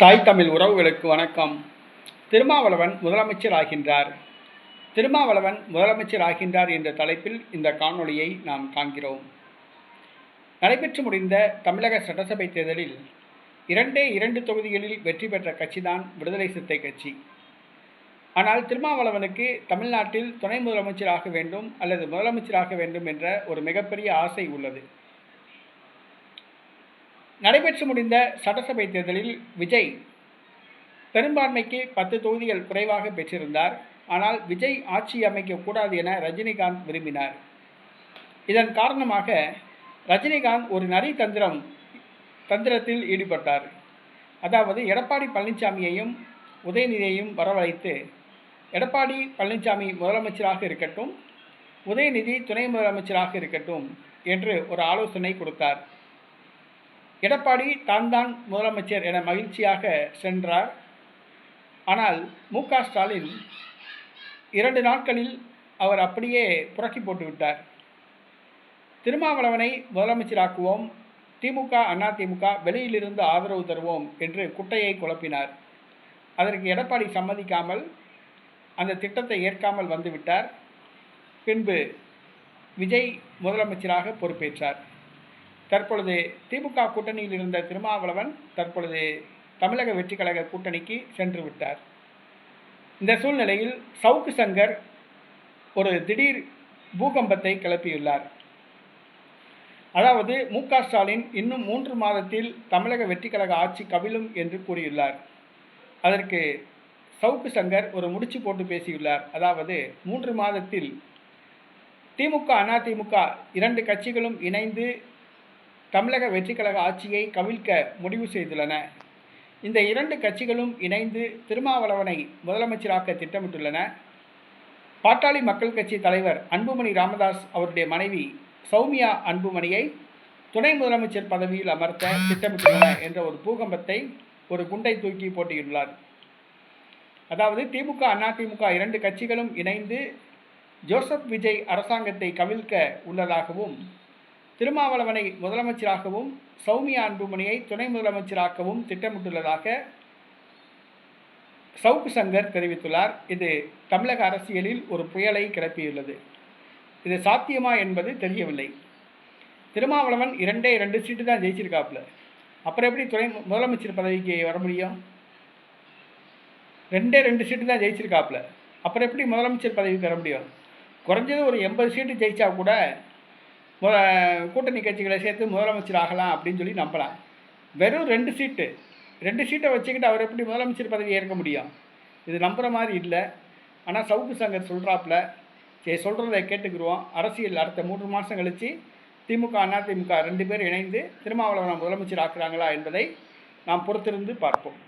தாய் தமிழ் உறவுகளுக்கு வணக்கம். திருமாவளவன் முதலமைச்சர் ஆகின்றார். திருமாவளவன் முதலமைச்சர் ஆகின்றார் என்ற தலைப்பில் இந்த காணொளியை நாம் காண்கிறோம். நடைபெற்று முடிந்த தமிழக சட்டசபை தேர்தலில் 2 தொகுதிகளில் வெற்றி பெற்ற கட்சிதான் விடுதலை சிறுத்தை கட்சி. ஆனால் திருமாவளவனுக்கு தமிழ்நாட்டில் துணை முதலமைச்சராக வேண்டும் அல்லது முதலமைச்சராக வேண்டும் என்ற ஒரு மிகப்பெரிய ஆசை உள்ளது. நடைபெற்று முடிந்த சட்டசபை தேர்தலில் விஜய் பெரும்பான்மைக்கு 10 தொகுதிகள் குறைவாக பெற்றிருந்தார். ஆனால் விஜய் ஆட்சி அமைக்கக்கூடாது என ரஜினிகாந்த் விரும்பினார். இதன் காரணமாக ரஜினிகாந்த் ஒரு நரி தந்திரத்தில் ஈடுபட்டார். அதாவது எடப்பாடி பழனிசாமியையும் உதயநிதியையும் வரவழைத்து, எடப்பாடி பழனிசாமி முதலமைச்சராக இருக்கட்டும், உதயநிதி துணை முதலமைச்சராக இருக்கட்டும் என்று ஒரு ஆலோசனை கொடுத்தார். எடப்பாடி தான் முதலமைச்சர் என மகிழ்ச்சியாக சென்றார். ஆனால் மு.க. ஸ்டாலின் 2 நாட்களில் அவர் அப்படியே புரட்டி போட்டுவிட்டார். திருமாவளவனை முதலமைச்சராக்குவோம், திமுக அதிமுக வெளியிலிருந்து ஆதரவு தருவோம் என்று குட்டையை குழப்பினார். அதற்கு எடப்பாடி சம்மதிக்காமல் அந்த திட்டத்தை ஏற்காமல் வந்துவிட்டார். பின்பு விஜய் முதலமைச்சராக பொறுப்பேற்றார். தற்பொழுது திமுக கூட்டணியில் இருந்த திருமாவளவன் தற்பொழுது தமிழக வெற்றிக் கழக கூட்டணிக்கு சென்று விட்டார். இந்த சூழ்நிலையில் சவுக்கு சங்கர் ஒரு திடீர் பூகம்பத்தை கிளப்பியுள்ளார். அதாவது மு.க. ஸ்டாலின் இன்னும் 3 மாதத்தில் தமிழக வெற்றிக் கழக ஆட்சி கவிழும் என்று கூறியுள்ளார். அதற்கு சவுக்கு சங்கர் ஒரு முடிச்சு போட்டு பேசியுள்ளார். அதாவது 3 மாதத்தில் திமுக அதிமுக 2 கட்சிகளும் இணைந்து தமிழக வெற்றிக் கழக ஆட்சியை கவிழ்க்க முடிவு செய்துள்ளன. இந்த 2 கட்சிகளும் இணைந்து திருமாவளவனை முதலமைச்சராக்க திட்டமிட்டுள்ளன. பாட்டாளி மக்கள் கட்சி தலைவர் அன்புமணி ராமதாஸ் அவருடைய மனைவி சௌமியா அன்புமணியை துணை முதலமைச்சர் பதவியில் அமர்த்த திட்டமிட்டுள்ளன என்ற ஒரு பூகம்பத்தை, ஒரு குண்டை தூக்கி போட்டியுள்ளார். அதாவது திமுக அதிமுக 2 கட்சிகளும் இணைந்து ஜோசப் விஜய் அரசாங்கத்தை கவிழ்க்க உள்ளதாகவும், திருமாவளவனை முதலமைச்சராகவும் சௌமியா அன்புமணியை துணை முதலமைச்சராக்கவும் திட்டமிட்டுள்ளதாக சவுக்கு சங்கர் தெரிவித்துள்ளார். இது தமிழக அரசியலில் ஒரு புயலை கிளப்பியுள்ளது. இது சாத்தியமா என்பது தெரியவில்லை. திருமாவளவன் 2 சீட்டு தான் ஜெயிச்சிருக்காப்புல. அப்புறம் எப்படி துணை முதலமைச்சர் பதவிக்கு வர முடியும்? 2 சீட்டு தான் ஜெயிச்சிருக்காப்புல. அப்புறம் எப்படி முதலமைச்சர் பதவிக்கு வர முடியும்? குறைஞ்சது ஒரு 80 சீட்டு ஜெயிச்சா கூட கூட்டணி கட்சிகளை சேர்த்து முதலமைச்சர் ஆகலாம் அப்படின்னு சொல்லி நம்பலாம். வெறும் 2 சீட்டை வச்சுக்கிட்டு அவர் எப்படி முதலமைச்சர் பதவி ஏற்க முடியும்? இது நம்புகிற மாதிரி இல்லை. ஆனால் சவுக்கு சங்கர் சொல்கிறாப்புல, சரி சொல்கிறத கேட்டுக்குருவோம். அரசியல் அடுத்த 3 மாதம் கழித்து திமுக அதிமுக 2 பேர் இணைந்து திருமாவளவனை முதலமைச்சர் ஆக்குறாங்களா என்பதை நாம் பொறுத்திருந்து பார்ப்போம்.